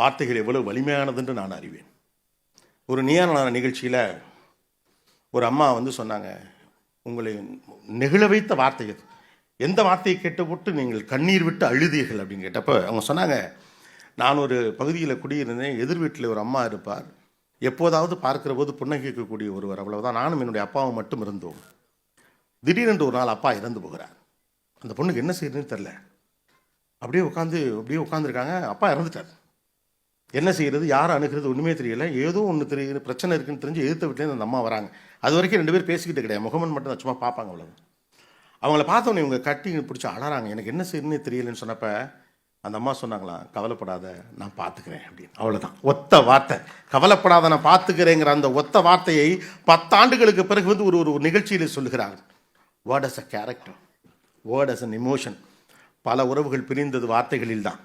வார்த்தைகள் எவ்வளவு வலிமையானது என்று நான் அறிவேன். ஒரு நீயான நிகழ்ச்சியில் ஒரு அம்மா வந்து சொன்னாங்க, உங்களை நெகிழ வைத்த வார்த்தை எது, எந்த வார்த்தையை கேட்டபோட்டு நீங்கள் கண்ணீர் விட்டு அழுதீர்கள் அப்படின்னு கேட்டப்போ அவங்க சொன்னாங்க, நான் ஒரு பகுதியில் குடியிருந்தேன், எதிர் வீட்டில் ஒரு அம்மா இருப்பார், எப்போதாவது பார்க்குற போது புன்னகைக்கக்கூடிய ஒருவர், அவ்வளவுதான். நானும் என்னுடைய அப்பாவும் மட்டும் இருந்தோம். திடீரென்று ஒரு நாள் அப்பா இறந்து போகிறார். அந்த பொண்ணுக்கு என்ன செய்யறதுன்னு தெரில, அப்படியே உட்காந்துருக்காங்க. அப்பா இறந்துட்டார். என்ன செய்கிறது, யாரை அணுகிறது ஒன்றுமே தெரியல. ஏதோ ஒன்று தெரியுது, பிரச்சனை இருக்குன்னு தெரிஞ்சு எதிர்த்த வீட்டிலேருந்து அந்த அம்மா வராங்க. அது வரைக்கும் 2 பேர் பேசிக்கிட்டு கிடையாது, முகமன் மட்டும் தான் சும்மா பார்ப்பாங்க. அவ்வளவு அவங்கள பார்த்தோன்னே இவங்க கட்டி பிடிச்சி அழறாங்க. எனக்கு என்ன செய்யணுன்னே தெரியலன்னு சொன்னப்போ அந்த அம்மா சொன்னாங்களாம், கவலைப்படாத நான் பார்த்துக்கிறேன் அப்படின்னு. அவ்வளோதான், ஒத்த வார்த்தை. கவலைப்படாத நான் பார்த்துக்கிறேங்கிற அந்த ஒத்த வார்த்தையை 10 ஆண்டுகளுக்கு பிறகு வந்து ஒரு நிகழ்ச்சியில் சொல்லுகிறாங்க. Word as a character, word as an emotion. பல உறவுகள் பிரிந்தது வார்த்தைகளில் தான்,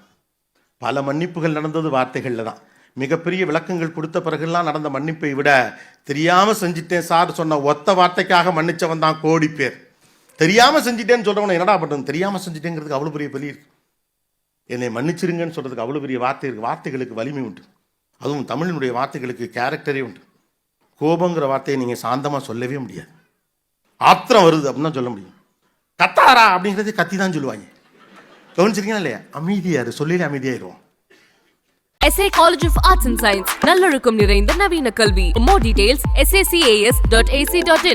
பல மன்னிப்புகள் நடந்தது வார்த்தைகளில் தான். மிகப்பெரிய விளக்கங்கள் கொடுத்த பிறகுலாம் நடந்த மன்னிப்பை விட தெரியாமல் செஞ்சிட்டேன் சார் சொன்ன ஒத்த வார்த்தைக்காக மன்னிச்சவன் தான் கோடி பேர். தெரியாமல் செஞ்சிட்டேன்னு சொல்கிறவனை என்னடா பண்ணுறது, தெரியாமல் செஞ்சிட்டேங்கிறதுக்கு அவ்வளோ பெரிய பலி இருக்கு. என்னை மன்னிச்சிருங்கன்னு சொல்கிறதுக்கு அவ்வளோ பெரிய வார்த்தை இருக்குது. வார்த்தைகளுக்கு வலிமை உண்டு, அதுவும் தமிழினுடைய வார்த்தைகளுக்கு கேரக்டரே உண்டு. கோபங்கிற வார்த்தையை நீங்கள் சாந்தமாக சொல்லவே முடியாது. ஆத்திரம் வருது அப்படின்னு தான் சொல்ல முடியும். கத்தாரா அப்படிங்கிறது கத்தி தான் சொல்லுவாங்க. கவனிச்சிருக்கீங்களா இல்லையா? அமைதியாரு, சொல்லிலே அமைதியாயிருவோம். SA College of Arts and Science, நல்லொழுக்கம் நிறைந்த நவீன கல்வி. More details, sacas.ac.in.